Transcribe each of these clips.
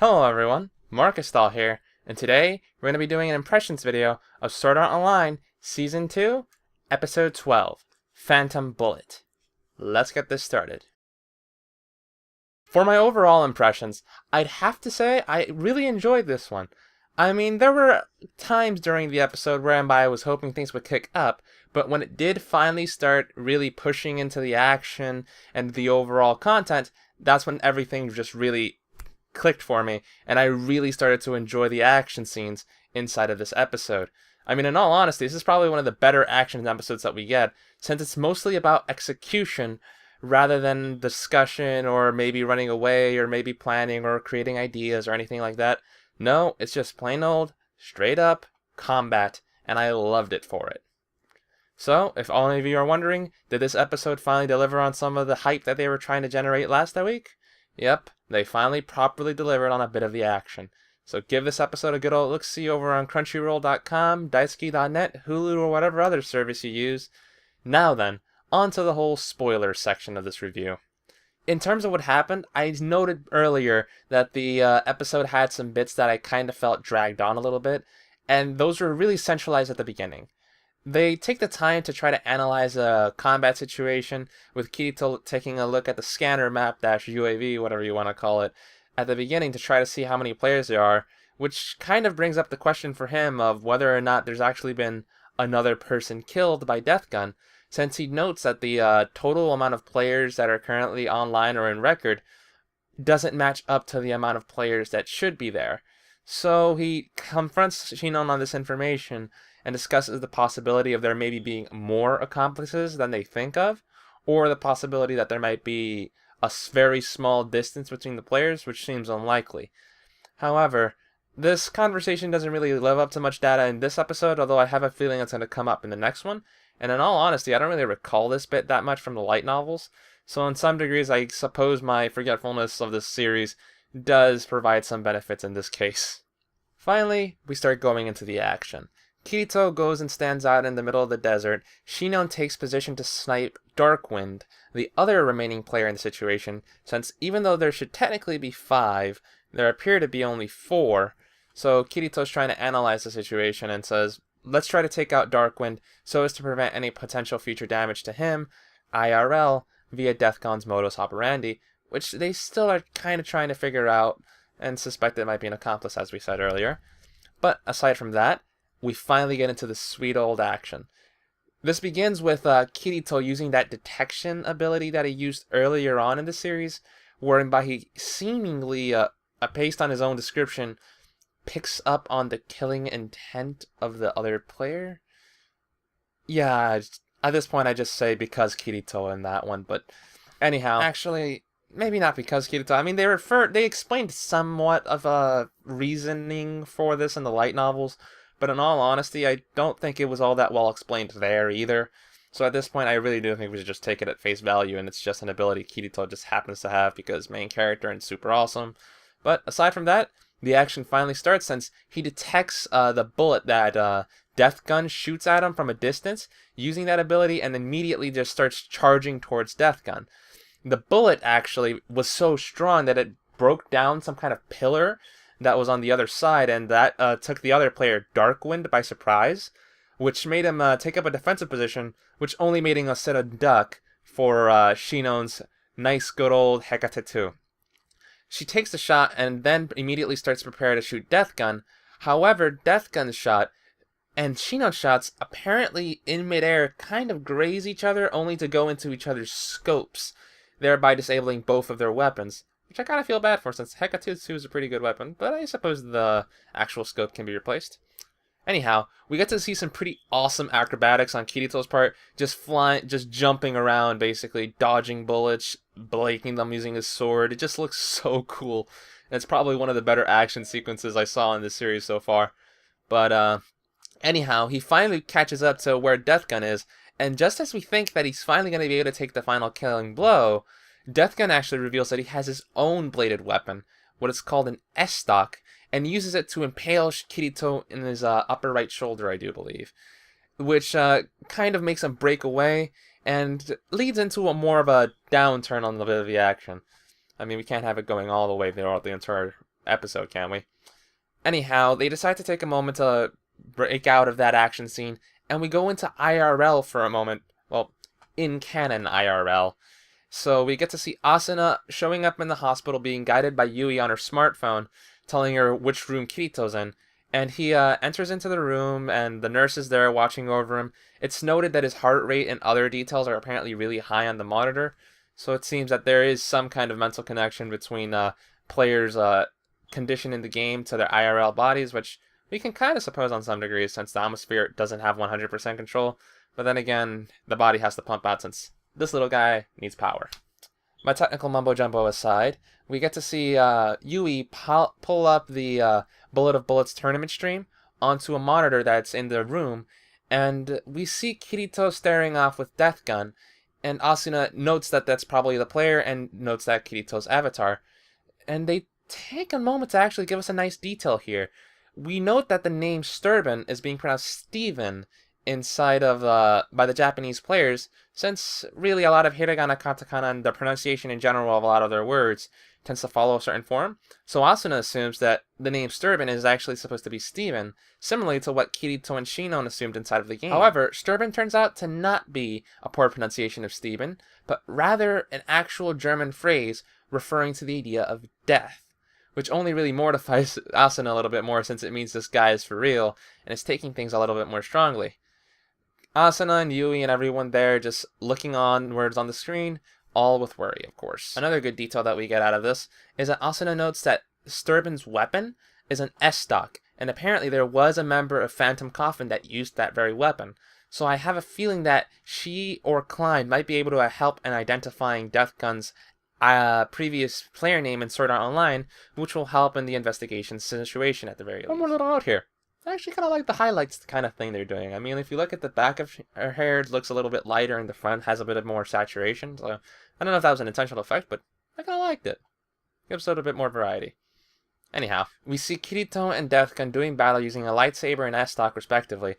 Hello everyone, Marcus Dahl here, and today we're going to be doing an impressions video of Sword Art Online Season 2, Episode 12, Phantom Bullet. Let's get this started. For my overall impressions, I'd have to say I really enjoyed this one. I mean, there were times during the episode whereby I was hoping things would kick up, but when it did finally start really pushing into the action and the overall content, that's when everything just really clicked for me, and I really started to enjoy the action scenes inside of this episode. I mean, in all honesty, this is probably one of the better action episodes that we get, since it's mostly about execution rather than discussion or maybe running away or maybe planning or creating ideas or anything like that. No, it's just plain old, straight up combat, and I loved it for it. So, if all of you are wondering, did this episode finally deliver on some of the hype that they were trying to generate last week? Yep, they finally properly delivered on a bit of the action. So give this episode a good old look-see over on Crunchyroll.com, Daisuki.net, Hulu, or whatever other service you use. Now then, on to the whole spoiler section of this review. In terms of what happened, I noted earlier that the episode had some bits that I kind of felt dragged on a little bit, and those were really centralized at the beginning. They take the time to try to analyze a combat situation, with Kirito taking a look at the scanner map UAV, whatever you want to call it, at the beginning to try to see how many players there are, which kind of brings up the question for him of whether or not there's actually been another person killed by Death Gun, since he notes that the total amount of players that are currently online or in record doesn't match up to the amount of players that should be there. So he confronts Shinon on this information and discusses the possibility of there maybe being more accomplices than they think of, or the possibility that there might be a very small distance between the players, which seems unlikely. However, this conversation doesn't really live up to much data in this episode, although I have a feeling it's going to come up in the next one, and in all honesty, I don't really recall this bit that much from the light novels, so in some degrees I suppose my forgetfulness of this series does provide some benefits in this case. Finally, we start going into the action. Kirito goes and stands out in the middle of the desert. Shinon takes position to snipe Darkwind, the other remaining player in the situation, since even though there should technically be 5, there appear to be only 4. So Kirito's trying to analyze the situation and says, let's try to take out Darkwind so as to prevent any potential future damage to him, IRL, via Deathgon's modus operandi, which they still are kind of trying to figure out and suspect it might be an accomplice, as we said earlier. But aside from that, we finally get into the sweet old action. This begins with Kirito using that detection ability that he used earlier on in the series, whereby he seemingly, based on his own description, picks up on the killing intent of the other player. Yeah, at this point I just say because Kirito in that one, but anyhow, actually, maybe not because Kirito. I mean, they explained somewhat of a reasoning for this in the light novels, but in all honesty, I don't think it was all that well explained there either. So at this point, I really do think we should just take it at face value, and it's just an ability Kirito just happens to have because main character and super awesome. But aside from that, the action finally starts since he detects the bullet that Death Gun shoots at him from a distance, using that ability, and immediately just starts charging towards Death Gun. The bullet actually was so strong that it broke down some kind of pillar that was on the other side, and that took the other player, Darkwind, by surprise, which made him take up a defensive position, which only made him a set of duck for Shinon's nice good old Hecate 2. She takes the shot and then immediately starts to prepare to shoot Death Gun. However, Death Gun's shot and Shinon's shots apparently in midair kind of graze each other, only to go into each other's scopes, thereby disabling both of their weapons. Which I kind of feel bad for, since Hecate 2 is a pretty good weapon, but I suppose the actual scope can be replaced. Anyhow, we get to see some pretty awesome acrobatics on Kirito's part, just jumping around, basically, dodging bullets, breaking them using his sword. It just looks so cool, and it's probably one of the better action sequences I saw in this series so far. But, anyhow, he finally catches up to where Death Gun is, and just as we think that he's finally going to be able to take the final killing blow, Death Gun actually reveals that he has his own bladed weapon, what is called an S-stock, and uses it to impale Kirito in his upper right shoulder, I do believe, which kind of makes him break away and leads into a more of a downturn on the bit of the action. I mean, we can't have it going all the way throughout the entire episode, can't we? Anyhow, they decide to take a moment to break out of that action scene, and we go into IRL for a moment. Well, in canon IRL. So we get to see Asuna showing up in the hospital being guided by Yui on her smartphone, telling her which room Kirito's in. And he enters into the room, and the nurse is there watching over him. It's noted that his heart rate and other details are apparently really high on the monitor. So it seems that there is some kind of mental connection between players' condition in the game to their IRL bodies, which we can kind of suppose on some degrees since the atmosphere doesn't have 100% control. But then again, the body has to pump out since this little guy needs power. My technical mumbo-jumbo aside, we get to see Yui pull up the Bullet of Bullets tournament stream onto a monitor that's in the room, and we see Kirito staring off with Death Gun, and Asuna notes that that's probably the player and notes that Kirito's avatar. And they take a moment to actually give us a nice detail here. We note that the name Sturban is being pronounced Steven inside of by the Japanese players, since really a lot of hiragana, katakana, and the pronunciation in general of a lot of their words tends to follow a certain form. So Asuna assumes that the name Sturban is actually supposed to be Steven, similarly to what Kirito and Shinon assumed inside of the game. However, Sturban turns out to not be a poor pronunciation of Steven, but rather an actual German phrase referring to the idea of death, which only really mortifies Asuna a little bit more since it means this guy is for real and is taking things a little bit more strongly. Asuna and Yui and everyone there just looking onwards on the screen, all with worry, of course. Another good detail that we get out of this is that Asuna notes that Sturban's weapon is an S-stock, and apparently there was a member of Phantom Coffin that used that very weapon. So I have a feeling that she or Klein might be able to help in identifying Death Gun's previous player name in Sword Art Online, which will help in the investigation situation at the very least. One more little note here. I actually kind of like the highlights kind of thing they're doing. I mean, if you look at the back of her hair, it looks a little bit lighter, and the front has a bit more saturation. So I don't know if that was an intentional effect, but I kind of liked it. Gives it a bit more variety. Anyhow, we see Kirito and Death Gun doing battle using a lightsaber and S-stock respectively,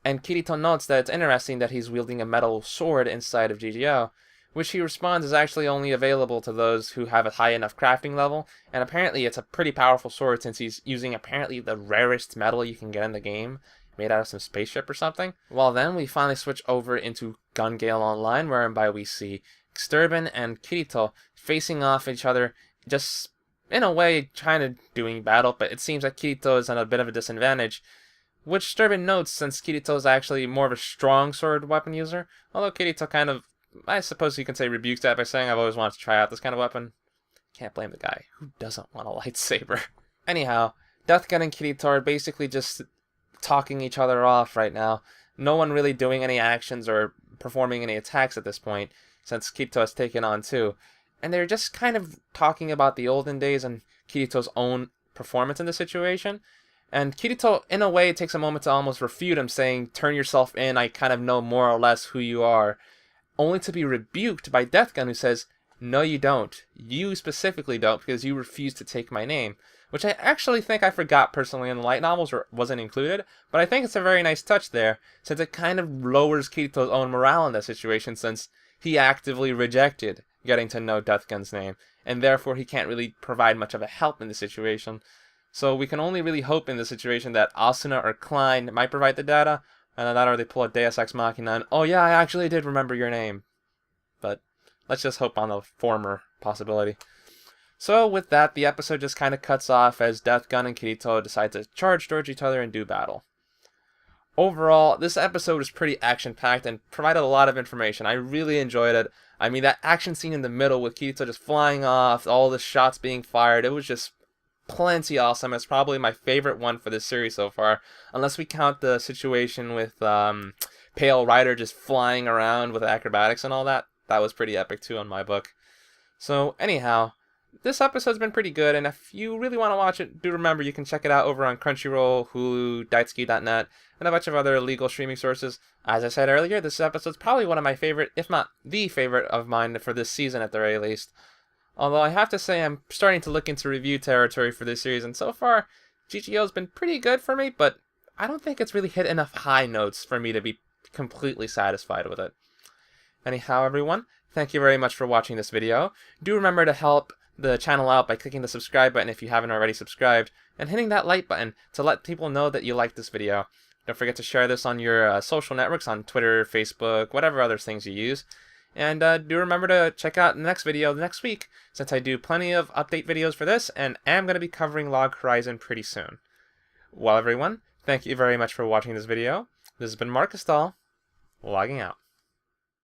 and Kirito notes that it's interesting that he's wielding a metal sword inside of GGO, which he responds is actually only available to those who have a high enough crafting level, and apparently it's a pretty powerful sword since he's using apparently the rarest metal you can get in the game, made out of some spaceship or something. Well then, we finally switch over into Gun Gale Online, whereby we see Sturban and Kirito facing off each other, just in a way trying to doing battle, but it seems that Kirito is at a bit of a disadvantage, which Sturban notes since Kirito is actually more of a strong sword weapon user, although Kirito kind of, I suppose you can say, rebukes that by saying, I've always wanted to try out this kind of weapon. Can't blame the guy. Who doesn't want a lightsaber? Anyhow, Death Gun and Kirito are basically just talking each other off right now. No one really doing any actions or performing any attacks at this point, since Kirito has taken on too. And they're just kind of talking about the olden days and Kirito's own performance in the situation. And Kirito, in a way, takes a moment to almost refute him, saying, turn yourself in, I kind of know more or less who you are. Only to be rebuked by Death Gun, who says, no you don't. You specifically don't, because you refuse to take my name. Which I actually think I forgot personally in the light novels, or wasn't included, but I think it's a very nice touch there, since it kind of lowers Kirito's own morale in that situation, since he actively rejected getting to know Death Gun's name, and therefore he can't really provide much of a help in the situation. So we can only really hope in this situation that Asuna or Klein might provide the data, and that or they pull a Deus Ex Machina and, oh yeah, I actually did remember your name. But let's just hope on the former possibility. So with that, the episode just kind of cuts off as Death Gun and Kirito decide to charge towards each other and do battle. Overall, this episode is pretty action-packed and provided a lot of information. I really enjoyed it. I mean, that action scene in the middle with Kirito just flying off, all the shots being fired, it was just plenty awesome. It's probably my favorite one for this series so far, unless we count the situation with Pale Rider just flying around with acrobatics and all that. That was pretty epic too in my book. So anyhow, this episode's been pretty good, and if you really want to watch it, do remember you can check it out over on Crunchyroll, Hulu, Daisuki.net, and a bunch of other legal streaming sources. As I said earlier, this episode's probably one of my favorite, if not the favorite of mine for this season at the very least. Although I have to say I'm starting to look into review territory for this series, and so far, GGO's been pretty good for me, but I don't think it's really hit enough high notes for me to be completely satisfied with it. Anyhow, everyone, thank you very much for watching this video. Do remember to help the channel out by clicking the subscribe button if you haven't already subscribed, and hitting that like button to let people know that you like this video. Don't forget to share this on your social networks, on Twitter, Facebook, whatever other things you use. And do remember to check out the next video next week, since I do plenty of update videos for this, and am going to be covering Log Horizon pretty soon. Well, everyone, thank you very much for watching this video. This has been Marcus Dahl, logging out.